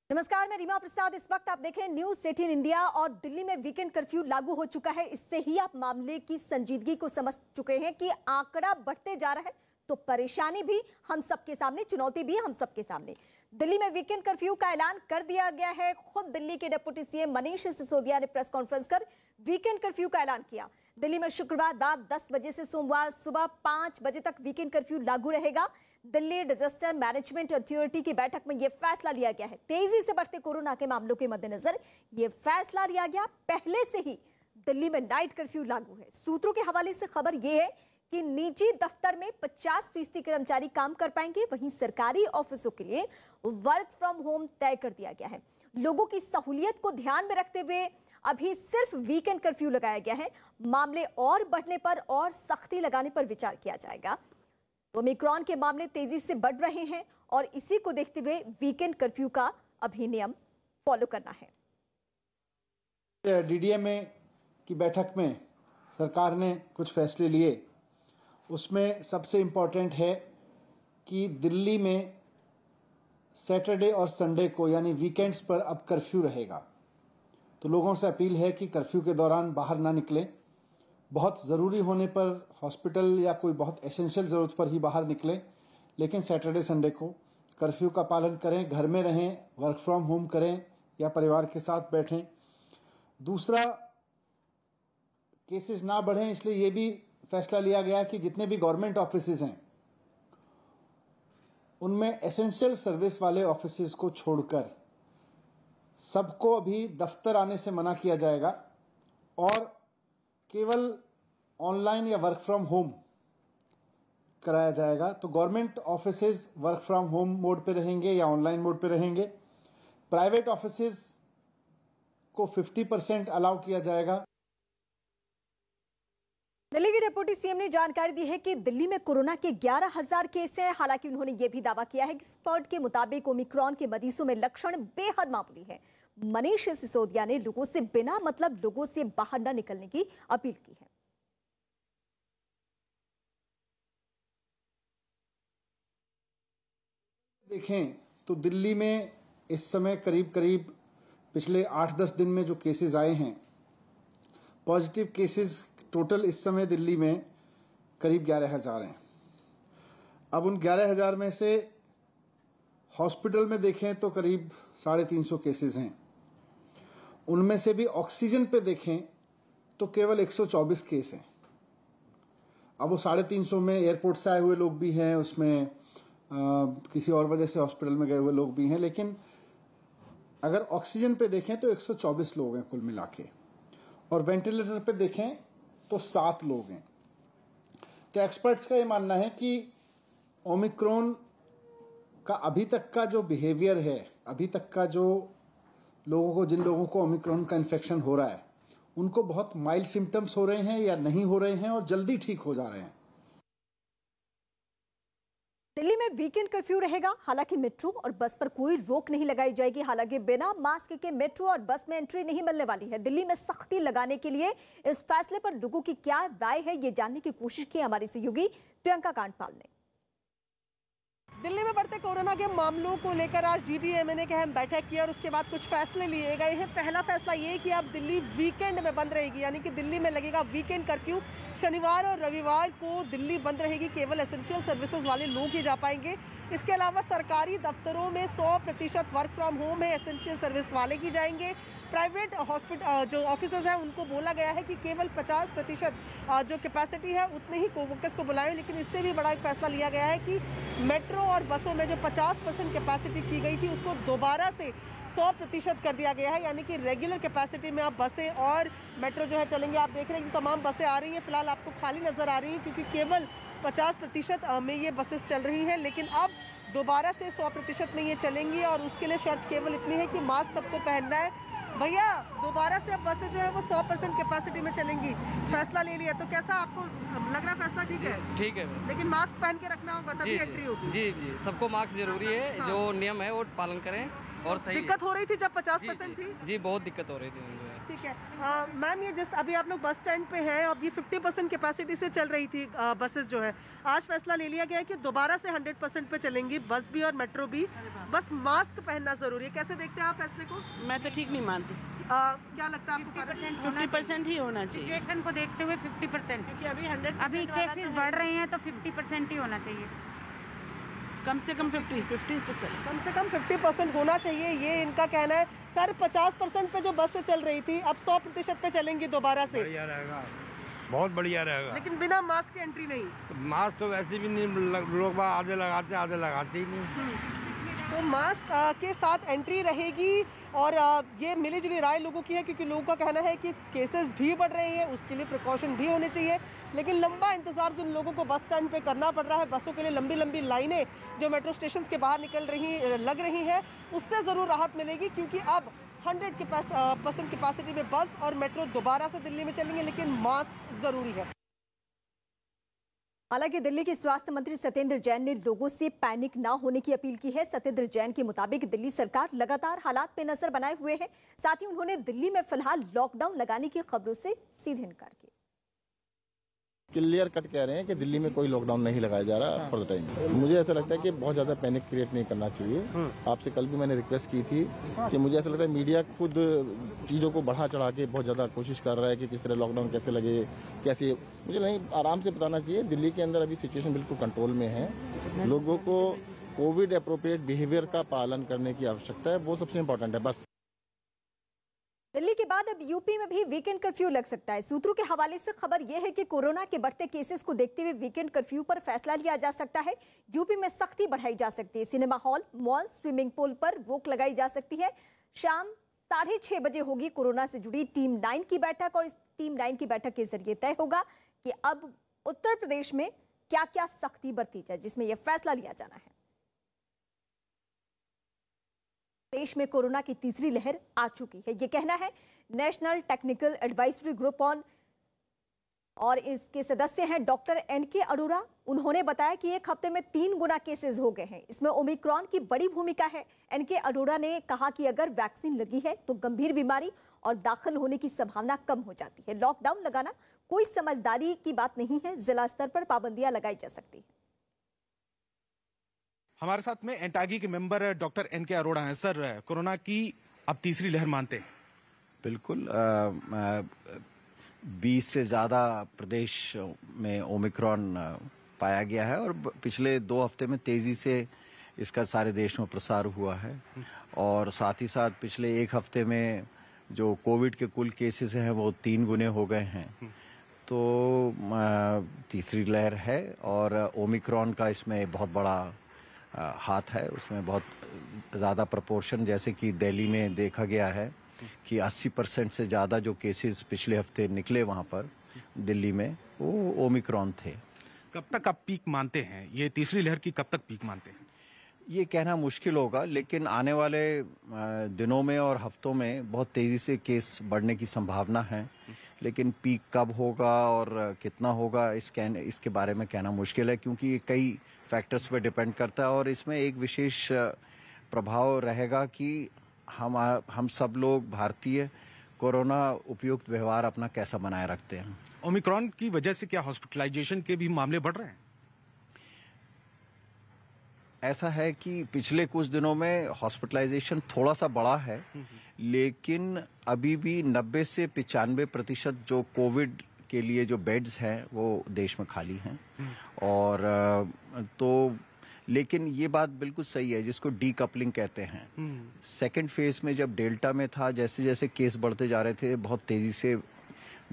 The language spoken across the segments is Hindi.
नमस्कार, मैं रीमा प्रसाद। इस वक्त आप देख रहे हैं न्यूज 18 इंडिया और दिल्ली में वीकेंड कर्फ्यू लागू हो चुका है। इससे ही आप मामले की संजीदगी को समझ चुके हैं कि आंकड़ा बढ़ते जा रहा है तो परेशानी भी हम सबके सामने, चुनौती भी हम सबके सामने। दिल्ली में वीकेंड कर्फ्यू का ऐलान कर दिया गया है। खुद दिल्ली के डिप्टी सीएम मनीष सिसोदिया ने प्रेस कॉन्फ्रेंस कर वीकेंड कर्फ्यू का ऐलान किया। दिल्ली में शुक्रवार रात 10 बजे से सोमवार सुबह 5 बजे तक वीकेंड कर्फ्यू लागू रहेगा। दिल्ली डिजास्टर मैनेजमेंट अथॉरिटी की बैठक में यह फैसला लिया गया है। तेजी से बढ़ते कोरोना के मामलों के मद्देनजर यह फैसला लिया गया। पहले से ही दिल्ली में नाइट कर्फ्यू लागू है। सूत्रों के हवाले से खबर यह है कि निजी दफ्तर में 50% कर्मचारी काम कर पाएंगे, वहीं सरकारी ऑफिसों के लिए वर्क फ्रॉम होम तय कर दिया गया है। लोगों की सहूलियत को ध्यान में रखते हुए अभी सिर्फ वीकेंड कर्फ्यू लगाया गया है। मामले और बढ़ने पर और सख्ती लगाने पर विचार किया जाएगा। ओमिक्रॉन के मामले तेजी से बढ़ रहे हैं और इसी को देखते हुए वीकेंड कर्फ्यू का अभी नियम फॉलो करना है। डीडीएमए की बैठक में सरकार ने कुछ फैसले लिए। उसमें सबसे इम्पोर्टेंट है कि दिल्ली में सैटरडे और संडे को यानी वीकेंड्स पर अब कर्फ्यू रहेगा। तो लोगों से अपील है कि कर्फ्यू के दौरान बाहर ना निकलें। बहुत ज़रूरी होने पर हॉस्पिटल या कोई बहुत एसेंशियल ज़रूरत पर ही बाहर निकलें, लेकिन सैटरडे संडे को कर्फ्यू का पालन करें, घर में रहें, वर्क फ्रॉम होम करें या परिवार के साथ बैठें। दूसरा, केसेस ना बढ़ें, इसलिए ये भी फैसला लिया गया कि जितने भी गवर्नमेंट ऑफिसेज हैं उनमें एसेंशियल सर्विस वाले ऑफिसेज को छोड़कर सबको अभी दफ्तर आने से मना किया जाएगा और केवल ऑनलाइन या वर्क फ्रॉम होम कराया जाएगा। तो government offices work from home mode पे रहेंगे या ऑनलाइन मोड पे रहेंगे। प्राइवेट ऑफिसेज को 50% अलाउ किया जाएगा। दिल्ली के डिप्टी सीएम ने जानकारी दी है कि दिल्ली में कोरोना के 11,000 केस हैं। हालांकि उन्होंने यह भी दावा किया है कि एक्सपर्ट के मुताबिक ओमिक्रॉन के मरीजों में लक्षण बेहद मामूली है। मनीष सिसोदिया ने लोगों से बिना मतलब लोगों से बाहर न निकलने की अपील की है। देखें तो दिल्ली में इस समय करीब करीब पिछले 8-10 दिन में जो केसेस आए हैं, पॉजिटिव केसेस टोटल इस समय दिल्ली में करीब 11,000 हैं। अब उन 11,000 में से हॉस्पिटल में देखें तो करीब 350 केसेस हैं। उनमें से भी ऑक्सीजन पे देखें तो केवल 124 केस हैं। अब वो 350 में एयरपोर्ट से आए हुए लोग भी हैं, उसमें किसी और वजह से हॉस्पिटल में गए हुए लोग भी हैं, लेकिन अगर ऑक्सीजन पे देखें तो 124 लोग हैं कुल मिला के, और वेंटिलेटर पे देखें तो 7 लोग हैं। तो एक्सपर्ट्स का ये मानना है कि ओमिक्रॉन का अभी तक का जो बिहेवियर है, अभी तक का जो जिन लोगों को ओमिक्रॉन का इन्फेक्शन हो रहा है, उनको बहुत माइल्ड सिम्टम्स हो रहे हैं या नहीं हो रहे हैं और जल्दी ठीक हो जा रहे हैं। दिल्ली में वीकेंड कर्फ्यू रहेगा। हालांकि मेट्रो और बस पर कोई रोक नहीं लगाई जाएगी। हालांकि बिना मास्क के मेट्रो और बस में एंट्री नहीं मिलने वाली है। दिल्ली में सख्ती लगाने के लिए इस फैसले पर लोगों की क्या राय है, ये जानने की कोशिश की हमारी सहयोगी प्रियंका कांडपाल ने। दिल्ली में बढ़ते कोरोना के मामलों को लेकर आज डीडीएमए ने अहम बैठक की और उसके बाद कुछ फैसले लिए गए हैं। पहला फैसला ये कि अब दिल्ली वीकेंड में बंद रहेगी, यानी कि दिल्ली में लगेगा वीकेंड कर्फ्यू। शनिवार और रविवार को दिल्ली बंद रहेगी, केवल एसेंशियल सर्विसेज वाले लोग ही जा पाएंगे। इसके अलावा सरकारी दफ्तरों में 100% वर्क फ्रॉम होम है, एसेंशियल सर्विस वाले की जाएंगे। प्राइवेट हॉस्पिटल जो ऑफिसर्स हैं उनको बोला गया है कि केवल 50% जो कैपेसिटी है उतने ही कोवर्कर्स को बुलाएं। लेकिन इससे भी बड़ा एक फैसला लिया गया है कि मेट्रो और बसों में जो 50% कैपेसिटी की गई थी उसको दोबारा से 100% कर दिया गया है, यानी कि रेगुलर कैपेसिटी में अब बसें और मेट्रो जो है चलेंगे। आप देख रहे हैं कि तमाम बसें आ रही हैं, फिलहाल आपको खाली नजर आ रही हैं क्योंकि केवल 50% में ये बसेस चल रही हैं। लेकिन अब दोबारा से 100% में ये चलेंगी और उसके लिए शर्त केवल इतनी है कि मास्क सबको पहनना है। भैया, दोबारा से अब बसें जो है वो 100% कैपेसिटी में चलेंगी, फैसला ले लिया, तो कैसा आपको लग रहा है? फैसला ठीक है? ठीक है, लेकिन मास्क पहन के रखना होगा तभी एंट्री होगी। जी जी, सबको मास्क जरूरी है। जो नियम है वो पालन करें। और सही दिक्कत हो रही थी जब 50% थी? जी, बहुत दिक्कत हो रही थी। ठीक है। मैम, ये जिस अभी आप लोग बस स्टैंड पे हैं, अब ये 50% कैपेसिटी से चल रही थी बसेस जो है, आज फैसला ले लिया गया है कि दोबारा से 100% पे चलेंगी बस भी और मेट्रो भी, बस मास्क पहनना जरूरी है। कैसे देखते हैं आप फैसले को? मैं तो ठीक नहीं मानती। क्या लगता है आपको? 50% ही होना चाहिए। सिचुएशन को देखते हुए 50%, क्योंकि अभी केसेस बढ़ रहे हैं तो 50% ही होना चाहिए। कम से कम 50 तो चले। कम से कम 50% होना चाहिए, ये इनका कहना है। सर, 50% पे जो बस से चल रही थी, अब 100% पे चलेंगी दोबारा से। बढ़िया रहेगा, बहुत बढ़िया रहेगा। लेकिन बिना मास्क के एंट्री नहीं। तो मास्क तो वैसे भी नहीं, लोग आधे लगाते ही नहीं। तो मास्क के साथ एंट्री रहेगी और ये मिली जुली राय लोगों की है, क्योंकि लोगों का कहना है कि केसेस भी बढ़ रहे हैं, उसके लिए प्रिकॉशन भी होने चाहिए। लेकिन लंबा इंतजार जिन लोगों को बस स्टैंड पे करना पड़ रहा है, बसों के लिए लंबी लंबी लाइनें जो मेट्रो स्टेशन के बाहर लग रही हैं, उससे ज़रूर राहत मिलेगी, क्योंकि अब 100% कैपेसिटी में बस और मेट्रो दोबारा से दिल्ली में चलेंगे, लेकिन मास्क ज़रूरी है। हालांकि दिल्ली के स्वास्थ्य मंत्री सत्येंद्र जैन ने लोगों से पैनिक ना होने की अपील की है। सत्येंद्र जैन के मुताबिक दिल्ली सरकार लगातार हालात पे नजर बनाए हुए है। साथ ही उन्होंने दिल्ली में फिलहाल लॉकडाउन लगाने की खबरों से सीधे इनकार किया। क्लियर कट कह रहे हैं कि दिल्ली में कोई लॉकडाउन नहीं लगाया जा रहा फॉर द टाइम। मुझे ऐसा लगता है कि बहुत ज्यादा पैनिक क्रिएट नहीं करना चाहिए। आपसे कल भी मैंने रिक्वेस्ट की थी कि मुझे ऐसा लगता है मीडिया खुद चीजों को बढ़ा चढ़ा के बहुत ज्यादा कोशिश कर रहा है कि किस तरह लॉकडाउन कैसे लगे, कैसे। मुझे नहीं, आराम से बताना चाहिए। दिल्ली के अंदर अभी सिचुएशन बिल्कुल कंट्रोल में है। लोगों को कोविड अप्रोप्रिएट बिहेवियर का पालन करने की आवश्यकता है, वो सबसे इम्पोर्टेंट है बस। दिल्ली के बाद अब यूपी में भी वीकेंड कर्फ्यू लग सकता है। सूत्रों के हवाले से खबर यह है कि कोरोना के बढ़ते केसेस को देखते हुए वीकेंड कर्फ्यू पर फैसला लिया जा सकता है। यूपी में सख्ती बढ़ाई जा सकती है। Cinema hall, mall, swimming pool पर रोक लगाई जा सकती है। शाम 6:30 बजे होगी कोरोना से जुड़ी टीम 9 की बैठक और इस टीम 9 की बैठक के जरिए तय होगा कि अब उत्तर प्रदेश में क्या क्या सख्ती बरती जाए, जिसमें यह फैसला लिया जाना है। देश में कोरोना की तीसरी लहर आ चुकी है, यह कहना है national technical advisory group on, और इसके सदस्य हैं डॉक्टर एनके अरोड़ा। उन्होंने बताया कि एक हफ्ते में 3 गुना केसेस हो गए हैं। इसमें ओमिक्रॉन की बड़ी भूमिका है। एनके अरोड़ा ने कहा कि अगर वैक्सीन लगी है तो गंभीर बीमारी और दाखिल होने की संभावना कम हो जाती है। लॉकडाउन लगाना कोई समझदारी की बात नहीं है, जिला स्तर पर पाबंदियां लगाई जा सकती है। हमारे साथ में एंटागी के मेंबर डॉक्टर एनके अरोड़ा हैं। सर, कोरोना की अब तीसरी लहर मानते हैं? बिल्कुल। 20 से ज़्यादा प्रदेश में ओमिक्रॉन पाया गया है और पिछले 2 हफ्ते में तेज़ी से इसका सारे देश में प्रसार हुआ है। और साथ ही साथ पिछले 1 हफ्ते में जो कोविड के कुल केसेस हैं वो 3 गुने हो गए हैं। तो तीसरी लहर है और ओमिक्रॉन का इसमें बहुत बड़ा हाथ है। उसमें बहुत ज़्यादा प्रपोर्शन, जैसे कि दिल्ली में देखा गया है कि 80% से ज़्यादा जो केसेस पिछले हफ्ते निकले वहाँ पर दिल्ली में, वो ओमिक्रॉन थे। कब तक आप पीक मानते हैं? ये तीसरी लहर की कब तक पीक मानते हैं? ये कहना मुश्किल होगा, लेकिन आने वाले दिनों में और हफ्तों में बहुत तेज़ी से केस बढ़ने की संभावना है। लेकिन पीक कब होगा और कितना होगा इसके बारे में कहना मुश्किल है, क्योंकि ये कई फैक्टर्स पे डिपेंड करता है। और इसमें एक विशेष प्रभाव रहेगा कि हम सब लोग भारतीय कोरोना उपयुक्त व्यवहार अपना कैसा बनाए रखते हैं। ओमिक्रॉन की वजह से क्या हॉस्पिटलाइजेशन के भी मामले बढ़ रहे हैं? ऐसा है कि पिछले कुछ दिनों में हॉस्पिटलाइजेशन थोड़ा सा बढ़ा है, लेकिन अभी भी 90 से 95% जो कोविड के लिए जो बेड्स हैं वो देश में खाली हैं। और तो लेकिन ये बात बिल्कुल सही है, जिसको डीकपलिंग कहते हैं। सेकंड फेज में जब डेल्टा में था, जैसे जैसे केस बढ़ते जा रहे थे, बहुत तेजी से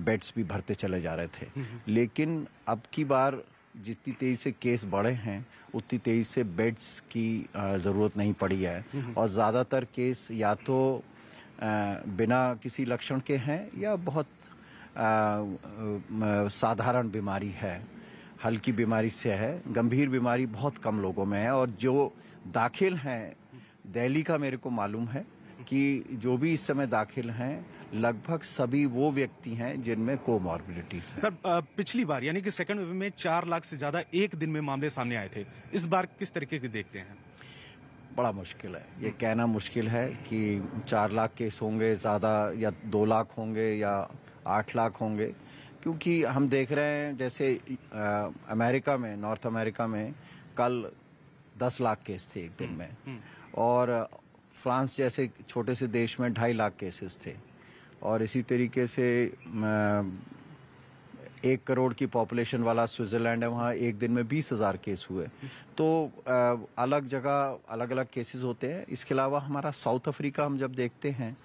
बेड्स भी भरते चले जा रहे थे। लेकिन अब की बार जितनी तेजी से केस बढ़े हैं, उतनी तेजी से बेड्स की ज़रूरत नहीं पड़ी है। और ज़्यादातर केस या तो बिना किसी लक्षण के हैं या बहुत साधारण बीमारी है, हल्की बीमारी से है। गंभीर बीमारी बहुत कम लोगों में है। और जो दाखिल हैं, दिल्ली का मेरे को मालूम है कि जो भी इस समय दाखिल हैं, लगभग सभी वो व्यक्ति हैं जिनमें कोमॉर्बिडिटीज है। सर, पिछली बार यानी कि सेकंड वेव में 4 लाख से ज्यादा एक दिन में मामले सामने आए थे। इस बार किस तरीके के देखते हैं? बड़ा मुश्किल है। ये कहना मुश्किल है कि 4 लाख केस होंगे ज़्यादा या 2 लाख होंगे या 8 लाख होंगे, क्योंकि हम देख रहे हैं जैसे अमेरिका में, नॉर्थ अमेरिका में कल 10 लाख केस थे एक दिन में, और फ्रांस जैसे छोटे से देश में 2.5 लाख केसेस थे, और इसी तरीके से 1 करोड़ की पॉपुलेशन वाला स्विट्जरलैंड है, वहाँ एक दिन में 20,000 केस हुए। तो अलग जगह अलग अलग केसेस होते हैं। इसके अलावा हमारा साउथ अफ्रीका हम जब देखते हैं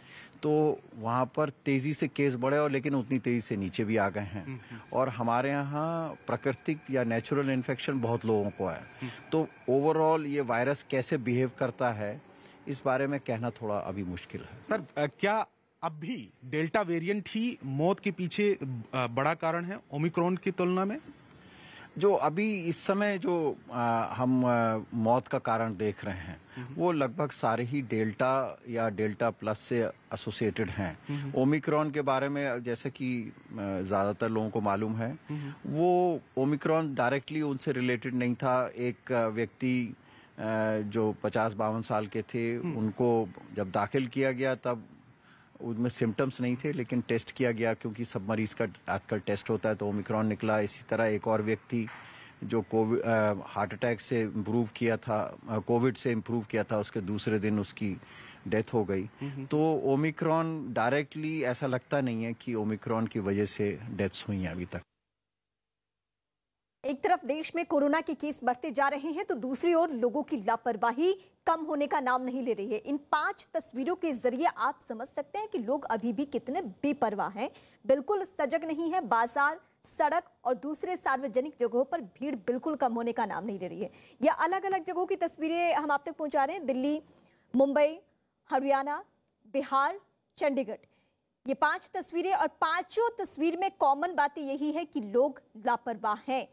तो वहाँ पर तेज़ी से केस बढ़े, और लेकिन उतनी तेज़ी से नीचे भी आ गए हैं, और हमारे यहाँ प्राकृतिक या नेचुरल इन्फेक्शन बहुत लोगों को है। तो ओवरऑल ये वायरस कैसे बिहेव करता है, इस बारे में कहना थोड़ा अभी मुश्किल है। सर, क्या अब भी डेल्टा वेरिएंट ही मौत के पीछे बड़ा कारण है ओमिक्रॉन की तुलना में? जो अभी इस समय जो हम मौत का कारण देख रहे हैं वो लगभग सारे ही डेल्टा या डेल्टा प्लस से एसोसिएटेड हैं। ओमिक्रॉन के बारे में जैसे कि ज़्यादातर लोगों को मालूम है, वो ओमिक्रॉन डायरेक्टली उनसे रिलेटेड नहीं था। एक व्यक्ति जो 50-52 साल के थे, उनको जब दाखिल किया गया तब उनमें सिम्टम्स नहीं थे, लेकिन टेस्ट किया गया क्योंकि सब मरीज का आजकल टेस्ट होता है, तो ओमिक्रॉन निकला। इसी तरह एक और व्यक्ति जो कोविड हार्ट अटैक से इम्प्रूव किया था, कोविड से इम्प्रूव किया था, उसके दूसरे दिन उसकी डेथ हो गई। तो ओमिक्रॉन डायरेक्टली ऐसा लगता नहीं है कि ओमिक्रॉन की वजह से डेथ्स हुई हैं अभी तक। एक तरफ देश में कोरोना के केस बढ़ते जा रहे हैं तो दूसरी ओर लोगों की लापरवाही कम होने का नाम नहीं ले रही है। इन 5 तस्वीरों के जरिए आप समझ सकते हैं कि लोग अभी भी कितने बेपरवाह हैं, बिल्कुल सजग नहीं है। बाजार, सड़क और दूसरे सार्वजनिक जगहों पर भीड़ बिल्कुल कम होने का नाम नहीं ले रही है। यह अलग अलग जगहों की तस्वीरें हम आप तक पहुंचा रहे हैं। दिल्ली, मुंबई, हरियाणा, बिहार, चंडीगढ़, ये 5 तस्वीरें, और 5 तस्वीर में कॉमन बातें यही है कि लोग लापरवाह हैं।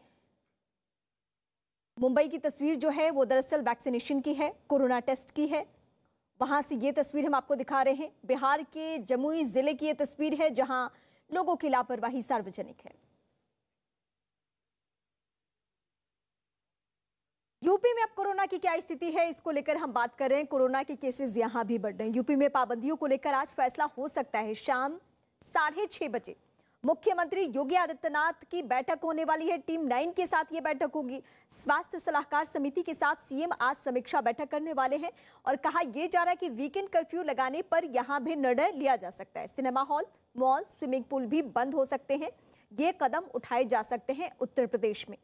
मुंबई की तस्वीर जो है वो दरअसल वैक्सीनेशन की है, कोरोना टेस्ट की है। वहां से ये तस्वीर हम आपको दिखा रहे हैं। बिहार के जमुई जिले की ये तस्वीर है जहां लोगों की लापरवाही सार्वजनिक है। यूपी में अब कोरोना की क्या स्थिति है, इसको लेकर हम बात कर रहे हैं। कोरोना के केसेस यहां भी बढ़ रहे हैं। यूपी में पाबंदियों को लेकर आज फैसला हो सकता है। शाम 6:30 बजे मुख्यमंत्री योगी आदित्यनाथ की बैठक होने वाली है। टीम 9 के साथ ये बैठक होगी। स्वास्थ्य सलाहकार समिति के साथ सीएम आज समीक्षा बैठक करने वाले हैं, और कहा यह जा रहा है कि वीकेंड कर्फ्यू लगाने पर यहां भी निर्णय लिया जा सकता है। Cinema hall, mall, swimming pool भी बंद हो सकते हैं। ये कदम उठाए जा सकते हैं उत्तर प्रदेश में।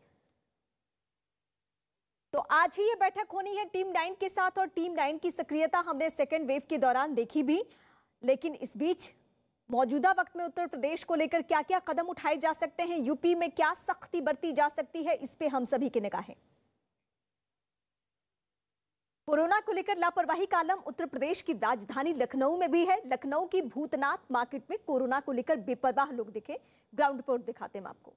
तो आज ही ये बैठक होनी है टीम 9 के साथ, और टीम 9 की सक्रियता हमने सेकेंड वेव के दौरान देखी भी। लेकिन इस बीच मौजूदा वक्त में उत्तर प्रदेश को लेकर क्या क्या कदम उठाए जा सकते हैं, यूपी में क्या सख्ती बरती जा सकती है, इस पे हम सभी की निगाहें। कोरोना को लेकर लापरवाही का आलम उत्तर प्रदेश की राजधानी लखनऊ में भी है। लखनऊ की भूतनाथ मार्केट में कोरोना को लेकर बेपरवाह लोग दिखे। ग्राउंड रिपोर्ट दिखाते हैं आपको।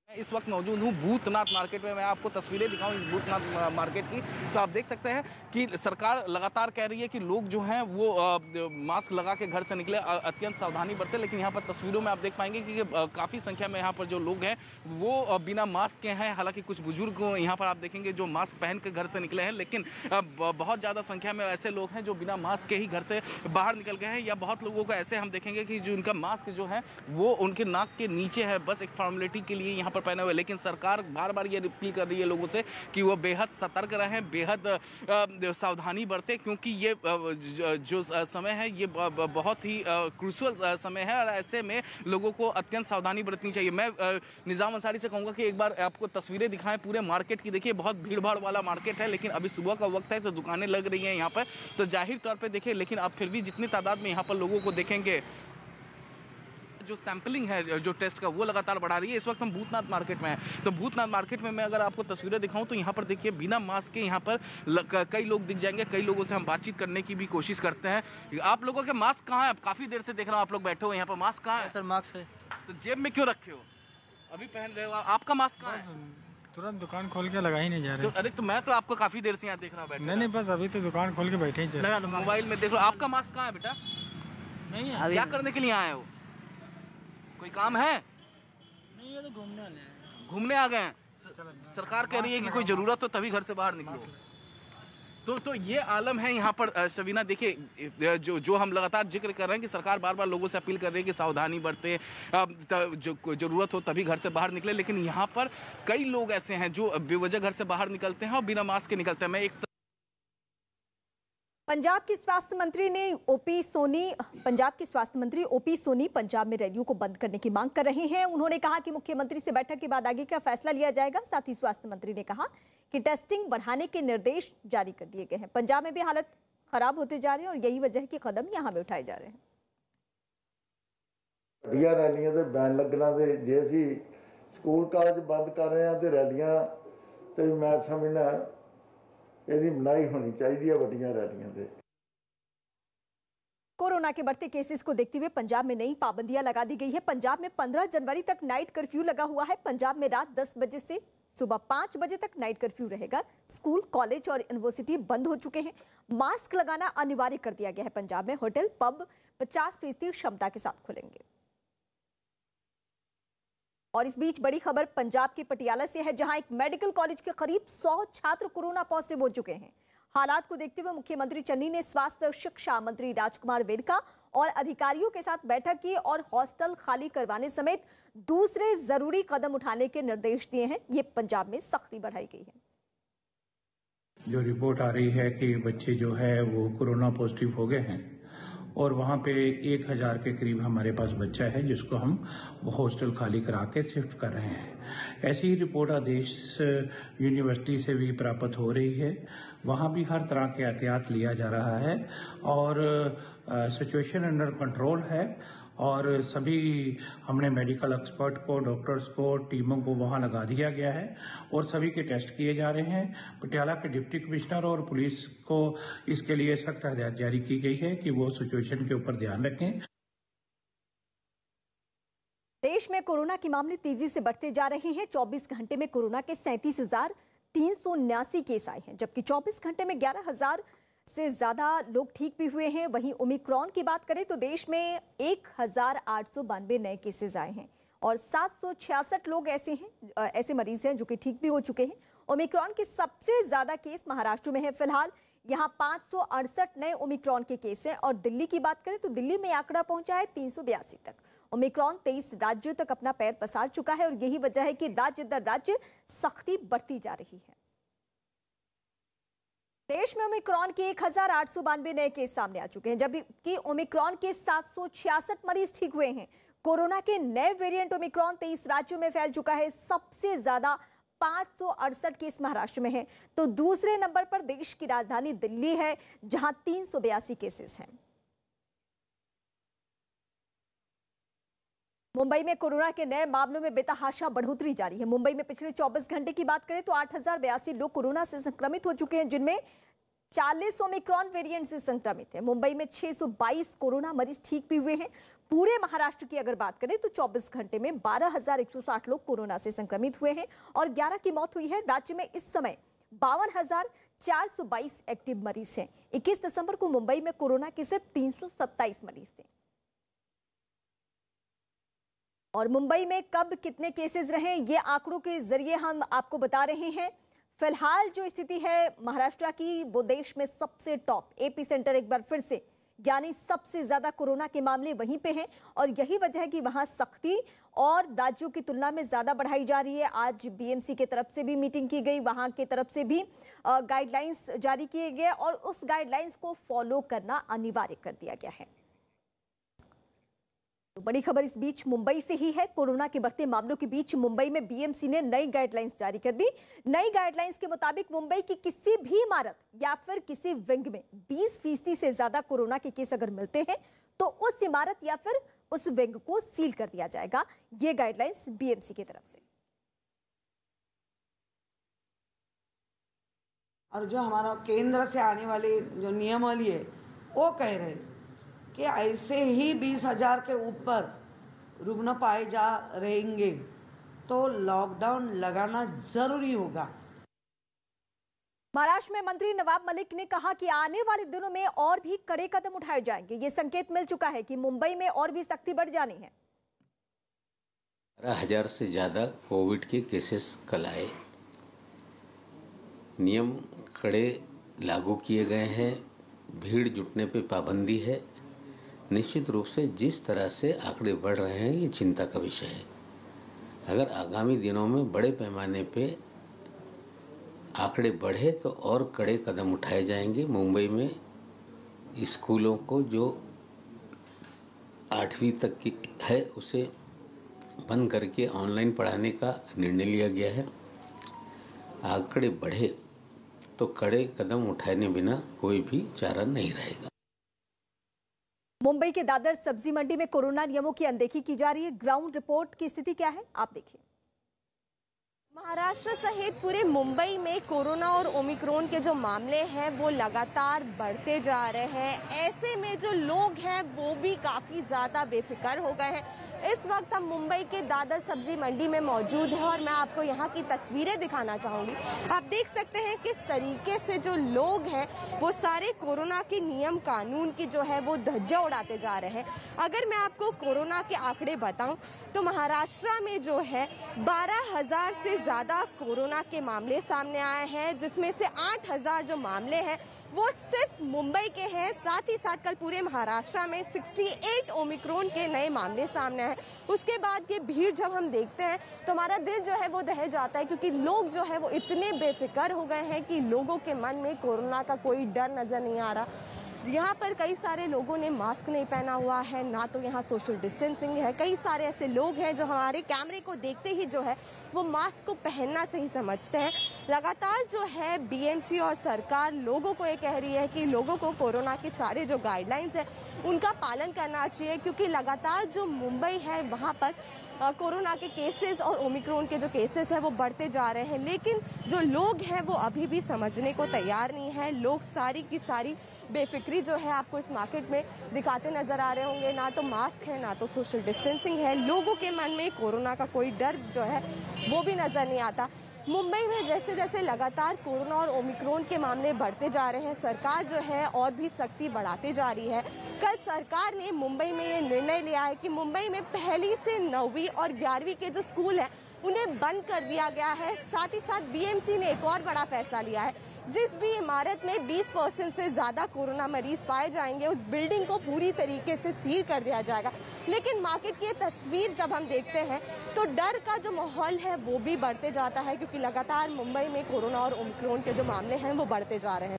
मैं इस वक्त मौजूद हूँ भूतनाथ मार्केट में। मैं आपको तस्वीरें दिखाऊं इस भूतनाथ मार्केट की, तो आप देख सकते हैं कि सरकार लगातार कह रही है कि लोग जो हैं वो मास्क लगा के घर से निकले, अत्यंत सावधानी बरतें। लेकिन यहाँ पर तस्वीरों में आप देख पाएंगे कि काफ़ी संख्या में यहाँ पर जो लोग हैं वो बिना मास्क के हैं। हालांकि कुछ बुजुर्ग यहाँ पर आप देखेंगे जो मास्क पहन के घर से निकले हैं, लेकिन बहुत ज़्यादा संख्या में ऐसे लोग हैं जो बिना मास्क के ही घर से बाहर निकल गए हैं। या बहुत लोगों को ऐसे हम देखेंगे कि जो इनका मास्क जो है वो उनके नाक के नीचे है, बस एक फॉर्मेलिटी के लिए यहाँ पर पहने हुए। लेकिन सरकार बार बार ये अपील कर रही है लोगों से कि वो बेहद सतर्क रहें, बेहद सावधानी बरतें, क्योंकि ये जो समय है ये बहुत ही क्रूशियल समय है, और ऐसे में लोगों को अत्यंत सावधानी बरतनी चाहिए। मैं निजाम अंसारी से कहूँगा कि एक बार आपको तस्वीरें दिखाएं पूरे मार्केट की। देखिए बहुत भीड़ भाड़ वाला मार्केट है, लेकिन अभी सुबह का वक्त है तो दुकानें लग रही हैं यहाँ पर, तो जाहिर तौर पर देखिए। लेकिन आप फिर भी जितनी तादाद में यहाँ पर लोगों को देखेंगे, जो सैंपलिंग है जो टेस्ट का वो लगातार बढ़ा रही है। इस वक्त हम भूतनाथ मार्केट में हैं, तो भूतनाथ मार्केट में मैं अगर आपको तस्वीरें दिखाऊं तो यहाँ पर देखिए बिना मास्क के यहाँ पर कई लोग दिख जाएंगे। कई लोगों से हम बातचीत करने की भी कोशिश करते हैं। आप लोगों के मास्क कहाँ है? काफी देर से देख रहा हूँ आप लोग बैठे हो यहाँ पर, मास्क कहाँ है? सर मास्क है। तो जेब में क्यों रखे हो? अभी पहन रहे हो। आपका मास्क कहाँ है? तुरंत दुकान खोल के लगा ही नहीं जा रहे। अरे तो मैं तो आपको काफी देर से यहाँ देख रहा हूँ बैठे। नहीं बस अभी तो दुकान खोल के बैठे ही। मोबाइल में देख रहा हूँ। आपका मास्क कहाँ है बेटा? नहीं है। क्या करने के लिए आए हो? कोई काम है? नहीं, ये तो घूमने वाले हैं। घूमने आ गए हैं। सरकार कह रही है कि कोई जरूरत हो तभी घर से बाहर निकलो। तो ये आलम है यहाँ पर। शबीना देखिए, जो हम लगातार जिक्र कर रहे हैं कि सरकार बार बार लोगों से अपील कर रही है कि सावधानी बरते, जो जरूरत हो तभी घर से बाहर निकले, लेकिन यहाँ पर कई लोग ऐसे हैं जो बेवजह घर से बाहर निकलते हैं और बिना मास्क के निकलते हैं। मैं एक पंजाब के स्वास्थ्य मंत्री ओपी सोनी पंजाब में रैलियों को बंद करने की मांग कर रहे हैं। उन्होंने कहा कि मुख्यमंत्री से बैठक के बाद आगे का फैसला लिया जाएगा। साथ ही स्वास्थ्य मंत्री ने कहा कि टेस्टिंग बढ़ाने के निर्देश जारी कर दिए गए हैं। पंजाब में भी हालत खराब होते जा रहे हैं और यही वजह है कि कदम यहां में उठाए जा रहे हैं। रैलियां ते बैन लगना ते जे असीं स्कूल कॉलेज बंद कर रहे हैं तो रैलियां ते मैं समझना ਇਹਦੀ ਮਨਾਹੀ होनी चाहिए है ਵੱਡੀਆਂ रैलियां ਦੇ। कोरोना के बढ़ते केसेस को देखते हुए पंजाब में नई पाबंदियां लगा दी गई है। पंजाब में 15 जनवरी तक नाइट कर्फ्यू लगा हुआ है। पंजाब में रात 10 बजे से सुबह 5 बजे तक नाइट कर्फ्यू रहेगा। स्कूल, कॉलेज और यूनिवर्सिटी बंद हो चुके हैं। मास्क लगाना अनिवार्य कर दिया गया है। पंजाब में होटल, पब 50% क्षमता के साथ खुलेंगे। और इस बीच बड़ी खबर पंजाब के पटियाला से है, जहां एक मेडिकल कॉलेज के करीब 100 छात्र कोरोना पॉजिटिव हो चुके हैं। हालात को देखते हुए मुख्यमंत्री चन्नी ने स्वास्थ्य शिक्षा मंत्री राजकुमार वेरका और अधिकारियों के साथ बैठक की और हॉस्टल खाली करवाने समेत दूसरे जरूरी कदम उठाने के निर्देश दिए हैं। ये पंजाब में सख्ती बढ़ाई गई है। जो रिपोर्ट आ रही है कि बच्चे जो है वो कोरोना पॉजिटिव हो गए हैं और वहाँ पे 1000 के करीब हमारे पास बच्चा है जिसको हम हॉस्टल खाली करा के शिफ्ट कर रहे हैं। ऐसी ही रिपोर्ट आदेश यूनिवर्सिटी से भी प्राप्त हो रही है। वहाँ भी हर तरह के एहतियात लिया जा रहा है और सिचुएशन अंडर कंट्रोल है और सभी हमने मेडिकल एक्सपर्ट को, डॉक्टर्स को, टीमों को वहां लगा दिया गया है और सभी के टेस्ट किए जा रहे हैं। पटियाला के डिप्टी कमिश्नर और पुलिस को इसके लिए सख्त हदायत जारी की गई है कि वो सिचुएशन के ऊपर ध्यान रखें। देश में कोरोना के मामले तेजी से बढ़ते जा रहे हैं। 24 घंटे में कोरोना के 37,379 केस आए हैं, जबकि 24 घंटे में 11,000 से ज्यादा लोग ठीक भी हुए हैं। वहीं ओमिक्रॉन की बात करें तो देश में 1,892 नए केसेस आए हैं और 766 लोग ऐसे मरीज हैं जो कि ठीक भी हो चुके हैं। ओमिक्रॉन के सबसे ज्यादा केस महाराष्ट्र में है। फिलहाल यहां 568 नए ओमिक्रॉन के केस हैं और दिल्ली की बात करें तो दिल्ली में आंकड़ा पहुंचा है 382 तक। ओमिक्रॉन 23 राज्यों तक अपना पैर पसार चुका है और यही वजह है कि राज्य दर राज्य सख्ती बढ़ती जा रही है। देश में ओमिक्रॉन के 1,892 नए केस सामने आ चुके हैं, जबकि ओमिक्रॉन के 766 मरीज ठीक हुए हैं। कोरोना के नए वेरिएंट ओमिक्रॉन 23 राज्यों में फैल चुका है। सबसे ज्यादा 568 केस महाराष्ट्र में हैं, तो दूसरे नंबर पर देश की राजधानी दिल्ली है, जहां 382 केसेस हैं। मुंबई में कोरोना के नए मामलों में बेतहाशा बढ़ोतरी जारी है। मुंबई में पिछले 24 घंटे की बात करें तो 8,082 लोग कोरोना से संक्रमित हो चुके हैं, जिनमें 40 ओमिक्रॉन वेरिएंट से संक्रमित हैं। मुंबई में 622 कोरोना मरीज ठीक भी हुए हैं। पूरे महाराष्ट्र की अगर बात करें तो 24 घंटे में 12,160 लोग कोरोना से संक्रमित हुए हैं और 11 की मौत हुई है। राज्य में इस समय 52,422 एक्टिव मरीज हैं। 21 दिसंबर को मुंबई में कोरोना के सिर्फ 327 मरीज थे। और मुंबई में कब कितने केसेस रहे, ये आंकड़ों के जरिए हम आपको बता रहे हैं। फिलहाल जो स्थिति है महाराष्ट्र की, वो देश में सबसे टॉप एपी सेंटर एक बार फिर से, यानी सबसे ज्यादा कोरोना के मामले वहीं पे हैं और यही वजह है कि वहां सख्ती और राज्यों की तुलना में ज्यादा बढ़ाई जा रही है। आज बीएमसी की तरफ से भी मीटिंग की गई, वहां की तरफ से भी गाइडलाइंस जारी किए गए और उस गाइडलाइंस को फॉलो करना अनिवार्य कर दिया गया है। तो बड़ी खबर इस बीच मुंबई से ही है। कोरोना के बढ़ते मामलों के बीच मुंबई में बीएमसी ने नई गाइडलाइंस जारी कर दी। नई गाइडलाइंस के मुताबिक मुंबई की किसी भी इमारत या फिर किसी विंग में 20% से ज्यादा कोरोना के केस अगर मिलते हैं तो उस इमारत या फिर उस विंग को सील कर दिया जाएगा। ये गाइडलाइंस बीएमसी की तरफ से। और जो हमारा केंद्र से आने वाले जो नियमावली है वो कह रहे हैं कि ऐसे ही 20,000 के ऊपर रुग्ण पाए जा रहेंगे तो लॉकडाउन लगाना जरूरी होगा। महाराष्ट्र में मंत्री नवाब मलिक ने कहा कि आने वाले दिनों में और भी कड़े कदम उठाए जाएंगे। ये संकेत मिल चुका है कि मुंबई में और भी सख्ती बढ़ जानी है। 12,000 से ज्यादा कोविड के केसेस कल आए। नियम कड़े लागू किए गए हैं, भीड़ जुटने पे पाबंदी है। निश्चित रूप से जिस तरह से आंकड़े बढ़ रहे हैं ये चिंता का विषय है। अगर आगामी दिनों में बड़े पैमाने पे आंकड़े बढ़े तो और कड़े कदम उठाए जाएंगे। मुंबई में स्कूलों को जो 8वीं तक की है उसे बंद करके ऑनलाइन पढ़ाने का निर्णय लिया गया है। आंकड़े बढ़े तो कड़े कदम उठाने बिना कोई भी चारा नहीं रहेगा। मुंबई के दादर सब्जी मंडी में कोरोना नियमों की अनदेखी की जा रही है। ग्राउंड रिपोर्ट की स्थिति क्या है, आप देखिए। महाराष्ट्र सहित पूरे मुंबई में कोरोना और ओमिक्रॉन के जो मामले हैं वो लगातार बढ़ते जा रहे हैं। ऐसे में जो लोग हैं वो भी काफी ज्यादा बेफिक्र हो गए हैं। इस वक्त हम मुंबई के दादर सब्जी मंडी में मौजूद हैं और मैं आपको यहाँ की तस्वीरें दिखाना चाहूंगी। आप देख सकते हैं किस तरीके से जो लोग हैं वो सारे कोरोना के नियम कानून की जो है वो धज्जियां उड़ाते जा रहे हैं। अगर मैं आपको कोरोना के आंकड़े बताऊं तो महाराष्ट्र में जो है 12,000 से ज्यादा कोरोना के मामले सामने आए हैं, जिसमें से 8,000 जो मामले हैं वो सिर्फ मुंबई के हैं। साथ ही साथ कल पूरे महाराष्ट्र में 68 ओमिक्रॉन के नए मामले सामने आए। उसके बाद ये भीड़ जब हम देखते हैं तो हमारा दिल जो है वो दह जाता है, क्योंकि लोग जो है वो इतने बेफिक्र हो गए हैं कि लोगों के मन में कोरोना का कोई डर नजर नहीं आ रहा। यहाँ पर कई सारे लोगों ने मास्क नहीं पहना हुआ है, ना तो यहाँ सोशल डिस्टेंसिंग है। कई सारे ऐसे लोग हैं जो हमारे कैमरे को देखते ही जो है वो मास्क को पहनना सही समझते हैं। लगातार जो है बीएमसी और सरकार लोगों को ये कह रही है कि लोगों को कोरोना के सारे जो गाइडलाइंस है उनका पालन करना चाहिए, क्योंकि लगातार जो मुंबई है वहाँ पर कोरोना के केसेस और ओमिक्रॉन के जो केसेस हैं वो बढ़ते जा रहे हैं। लेकिन जो लोग हैं वो अभी भी समझने को तैयार नहीं है। लोग सारी की सारी बेफिक्री जो है आपको इस मार्केट में दिखाते नजर आ रहे होंगे। ना तो मास्क है, ना तो सोशल डिस्टेंसिंग है। लोगों के मन में कोरोना का कोई डर जो है वो भी नजर नहीं आता। मुंबई में जैसे जैसे लगातार कोरोना और ओमिक्रॉन के मामले बढ़ते जा रहे हैं, सरकार जो है और भी सख्ती बढ़ाते जा रही है। कल सरकार ने मुंबई में ये निर्णय लिया है कि मुंबई में 1ली से 9वीं और 11वीं के जो स्कूल हैं उन्हें बंद कर दिया गया है। साथ ही साथ बीएमसी ने एक और बड़ा फैसला लिया है, जिस भी इमारत में 20% से ज्यादा कोरोना मरीज पाए जाएंगे उस बिल्डिंग को पूरी तरीके से सील कर दिया जाएगा। लेकिन मार्केट की तस्वीर जब हम देखते हैं तो डर का जो माहौल है वो भी बढ़ते जाता है, क्योंकि लगातार मुंबई में कोरोना और ओमिक्रॉन के जो मामले हैं वो बढ़ते जा रहे हैं।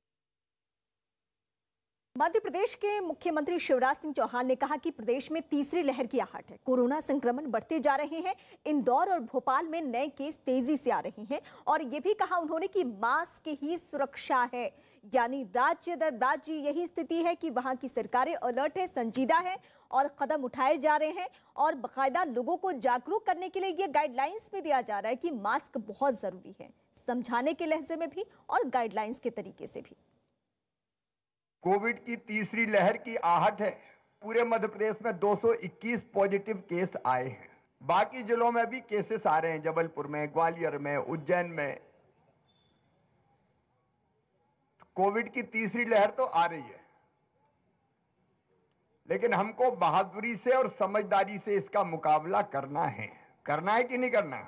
मध्य प्रदेश के मुख्यमंत्री शिवराज सिंह चौहान ने कहा कि प्रदेश में तीसरी लहर की आहट है। कोरोना संक्रमण बढ़ते जा रहे हैं। इंदौर और भोपाल में नए केस तेजी से आ रहे हैं और ये भी कहा उन्होंने कि मास्क ही सुरक्षा है। यानी राज्य दर राज्य यही स्थिति है कि वहां की सरकारें अलर्ट है, संजीदा है और कदम उठाए जा रहे हैं और बाकायदा लोगों को जागरूक करने के लिए ये गाइडलाइंस भी दिया जा रहा है कि मास्क बहुत जरूरी है, समझाने के लहजे में भी और गाइडलाइंस के तरीके से भी। कोविड की तीसरी लहर की आहट है। पूरे मध्य प्रदेश में 221 पॉजिटिव केस आए हैं। बाकी जिलों में भी केसेस आ रहे हैं, जबलपुर में, ग्वालियर में, उज्जैन में। कोविड की तीसरी लहर तो आ रही है, लेकिन हमको बहादुरी से और समझदारी से इसका मुकाबला करना है कि नहीं करना?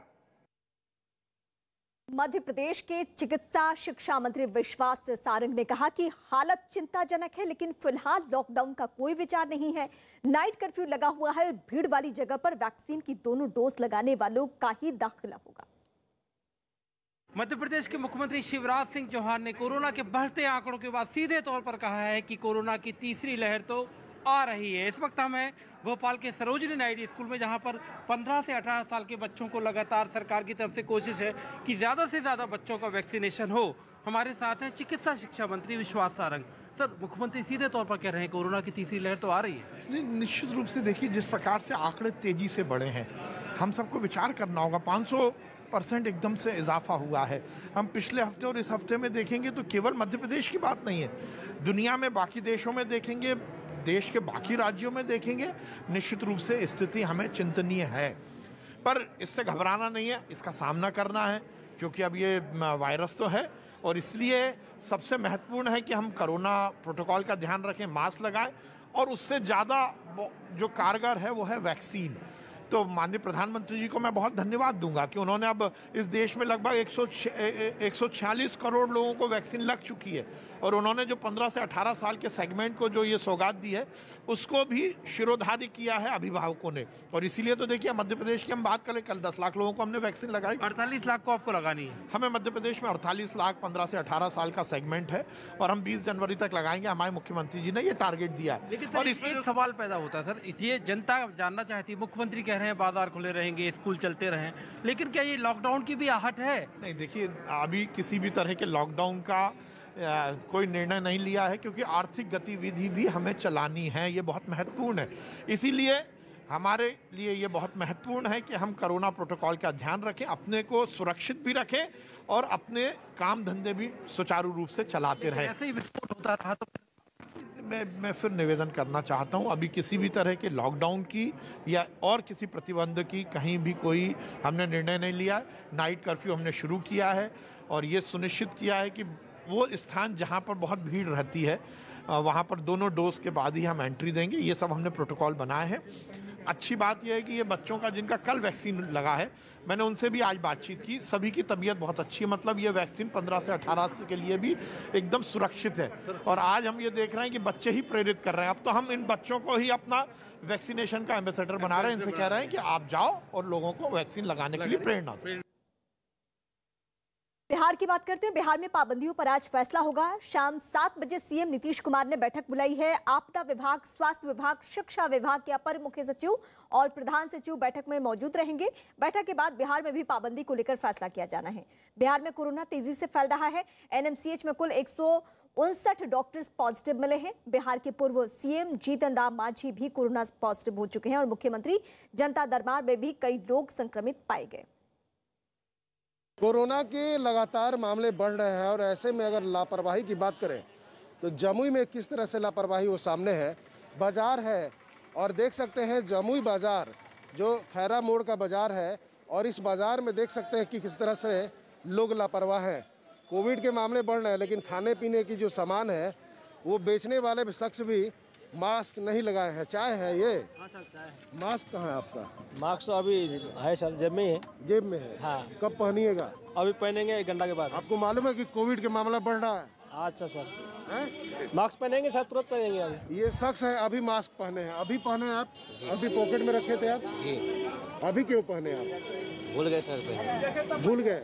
मध्य प्रदेश के चिकित्सा शिक्षा मंत्री विश्वास सारंग ने कहा कि हालत चिंताजनक है, लेकिन फिलहाल लॉकडाउन का कोई विचार नहीं है। नाइट कर्फ्यू लगा हुआ है और भीड़ वाली जगह पर वैक्सीन की दोनों डोज लगाने वालों का ही दाखिला होगा। मध्य प्रदेश के मुख्यमंत्री शिवराज सिंह चौहान ने कोरोना के बढ़ते आंकड़ों के बाद सीधे तौर पर कहा है कि कोरोना की तीसरी लहर तो आ रही है। इस वक्त हम हैं भोपाल के सरोजिनी नायडू स्कूल में, जहां पर 15 से 18 साल के बच्चों को लगातार सरकार की तरफ से कोशिश है कि ज़्यादा से ज़्यादा बच्चों का वैक्सीनेशन हो। हमारे साथ हैं चिकित्सा शिक्षा मंत्री विश्वास सारंग। सर, मुख्यमंत्री सीधे तौर पर कह रहे हैं कोरोना की तीसरी लहर तो आ रही है। निश्चित रूप से देखिए, जिस प्रकार से आंकड़े तेजी से बढ़े हैं, हम सबको विचार करना होगा। 500% एकदम से इजाफा हुआ है। हम पिछले हफ्ते और इस हफ्ते में देखेंगे तो केवल मध्य प्रदेश की बात नहीं है, दुनिया में बाकी देशों में देखेंगे, देश के बाकी राज्यों में देखेंगे, निश्चित रूप से स्थिति हमें चिंतनीय है। पर इससे घबराना नहीं है, इसका सामना करना है, क्योंकि अब ये वायरस तो है और इसलिए सबसे महत्वपूर्ण है कि हम कोरोना प्रोटोकॉल का ध्यान रखें, मास्क लगाएं और उससे ज़्यादा जो कारगर है वो है वैक्सीन। तो माननीय प्रधानमंत्री जी को मैं बहुत धन्यवाद दूंगा कि उन्होंने अब इस देश में लगभग 146 करोड़ लोगों को वैक्सीन लग चुकी है। और उन्होंने जो 15 से 18 साल के सेगमेंट को जो ये सौगात दी है उसको भी शिरोधार्य किया है अभिभावकों ने। और इसीलिए तो देखिए मध्य प्रदेश की हम बात करें, कल 10 लाख लोगों को हमने वैक्सीन लगाई। 48 लाख को आपको लगानी है। हमें मध्य प्रदेश में 48 लाख 15 से 18 साल का सेगमेंट है और हम 20 जनवरी तक लगाएंगे। हमारे मुख्यमंत्री जी ने ये टारगेट दिया है। लेकिन और इसमें एक सवाल पैदा होता है सर, इसलिए जनता जानना चाहती है, मुख्यमंत्री कह रहे हैं बाजार खुले रहेंगे, स्कूल चलते रहें, लेकिन क्या ये लॉकडाउन की भी आहट है? नहीं, देखिए अभी किसी भी तरह के लॉकडाउन का कोई निर्णय नहीं लिया है, क्योंकि आर्थिक गतिविधि भी हमें चलानी है, ये बहुत महत्वपूर्ण है। इसीलिए हमारे लिए ये बहुत महत्वपूर्ण है कि हम कोरोना प्रोटोकॉल का ध्यान रखें, अपने को सुरक्षित भी रखें और अपने काम धंधे भी सुचारू रूप से चलाते रहें। ऐसे ही विस्फोट होता रहा तो मैं फिर निवेदन करना चाहता हूं, अभी किसी भी तरह के लॉकडाउन की या और किसी प्रतिबंध की कहीं भी कोई हमने निर्णय नहीं लिया। नाइट कर्फ्यू हमने शुरू किया है और ये सुनिश्चित किया है कि वो स्थान जहां पर बहुत भीड़ रहती है वहां पर दोनों डोज के बाद ही हम एंट्री देंगे। ये सब हमने प्रोटोकॉल बनाए हैं। अच्छी बात यह है कि ये बच्चों का जिनका कल वैक्सीन लगा है, मैंने उनसे भी आज बातचीत की, सभी की तबीयत बहुत अच्छी है। मतलब ये वैक्सीन 15 से 18 के लिए भी एकदम सुरक्षित है। और आज हम ये देख रहे हैं कि बच्चे ही प्रेरित कर रहे हैं। अब तो हम इन बच्चों को ही अपना वैक्सीनेशन का एम्बेसडर बना रहे हैं। इनसे कह रहे हैं कि आप जाओ और लोगों को वैक्सीन लगाने के लिए प्रेरणा दो। बिहार की बात करते हैं। बिहार में पाबंदियों पर आज फैसला होगा। शाम 7 बजे सीएम नीतीश कुमार ने बैठक बुलाई है। आपदा विभाग, स्वास्थ्य विभाग, शिक्षा विभाग के अपर मुख्य सचिव और प्रधान सचिव बैठक में मौजूद रहेंगे। बैठक के बाद बिहार में भी पाबंदी को लेकर फैसला किया जाना है। बिहार में कोरोना तेजी से फैल रहा है। एनएमसीएच में कुल 159 डॉक्टर्स पॉजिटिव मिले हैं। बिहार के पूर्व सीएम जीतन राम मांझी भी कोरोना पॉजिटिव हो चुके हैं और मुख्यमंत्री जनता दरबार में भी कई लोग संक्रमित पाए गए। कोरोना के लगातार मामले बढ़ रहे हैं और ऐसे में अगर लापरवाही की बात करें तो जमुई में किस तरह से लापरवाही वो सामने है। बाजार है और देख सकते हैं जमुई बाजार जो खैरा मोड़ का बाजार है और इस बाजार में देख सकते हैं कि किस तरह से लोग लापरवाह हैं। कोविड के मामले बढ़ रहे हैं लेकिन खाने पीने की जो सामान है वो बेचने वाले शख्स भी मास्क नहीं लगाए हैं। चाय है ये? हाँ सर, चाय है। मास्क कहाँ है आपका? मास्क तो अभी है सर, जेब में ही है। जेब में है? हाँ। कब पहनिएगा? अभी पहनेंगे 1 घंटा के बाद। आपको मालूम है कि कोविड के मामला बढ़ रहा है? अच्छा सर, मास्क पहनेंगे सर, तुरंत पहनेंगे। अभी ये शख्स है अभी मास्क पहने हैं। अभी पहने आप? अभी पॉकेट में रखे थे आप? जी। अभी क्यों पहने आप? भूल गए सर। भूल गए।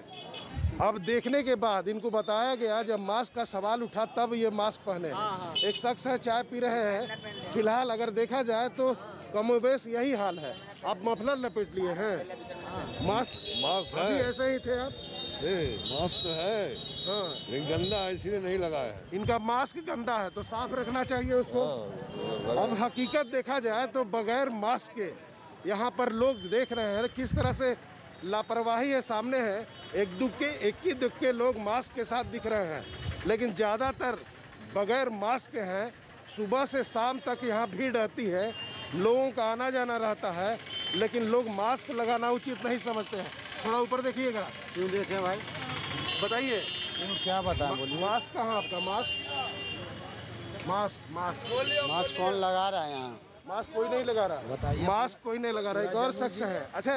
अब देखने के बाद इनको बताया गया, जब मास्क का सवाल उठा तब ये मास्क पहने हैं। एक शख्स है चाय पी रहे हैं। फिलहाल अगर देखा जाए तो कमोबेश यही हाल है। आप मफलर लपेट लिए हैं। मास्क अभी ऐसे ही थे आप? मास्क तो है, हाँ, लेकिन गंदा है इसीलिए नहीं लगाया है। इनका मास्क गंदा है तो साफ रखना चाहिए उसको। अब हकीकत देखा जाए तो बगैर मास्क के यहाँ पर लोग देख रहे हैं किस तरह से लापरवाही है सामने है। एक ही दुक्के लोग मास्क के साथ दिख रहे हैं लेकिन ज़्यादातर बगैर मास्क के हैं। सुबह से शाम तक यहाँ भीड़ रहती है, लोगों का आना जाना रहता है लेकिन लोग मास्क लगाना उचित नहीं समझते हैं। थोड़ा ऊपर देखिएगा। क्यों देखें भाई? बताइए क्या बताएं, बोलिए। मास्क कहाँ आपका? मास्क मास्क कौन लगा रहा है यहाँ? मास्क कोई नहीं लगा रहा। बताइए। मास्क कोई नहीं लगा रहा। एक और शख्स है। अच्छा,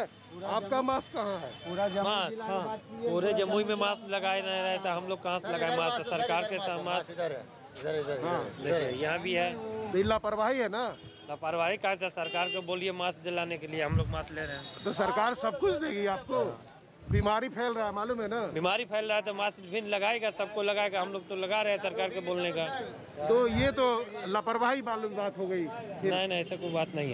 आपका मास्क कहाँ है? पूरे जमुई में मास्क लगाए नहीं रहे तो हम लोग कहाँ से लगाए मास्क? सरकार के साथ मास्क देखिए यहाँ भी है। लापरवाही है ना? लापरवाही का सरकार को बोलिए मास्क दिलाने के लिए, हम लोग मास्क ले रहे हैं। तो सरकार सब कुछ देगी आपको। बीमारी फैल रहा है मालूम है ना? बीमारी फैल रहा है तो मास्क भी लगाएगा, सबको लगाएगा। हम लोग तो लगा रहे हैं सरकार के बोलने का। तो ये तो लापरवाही मालूम बात हो गई। नहीं, ऐसा कोई बात नहीं है।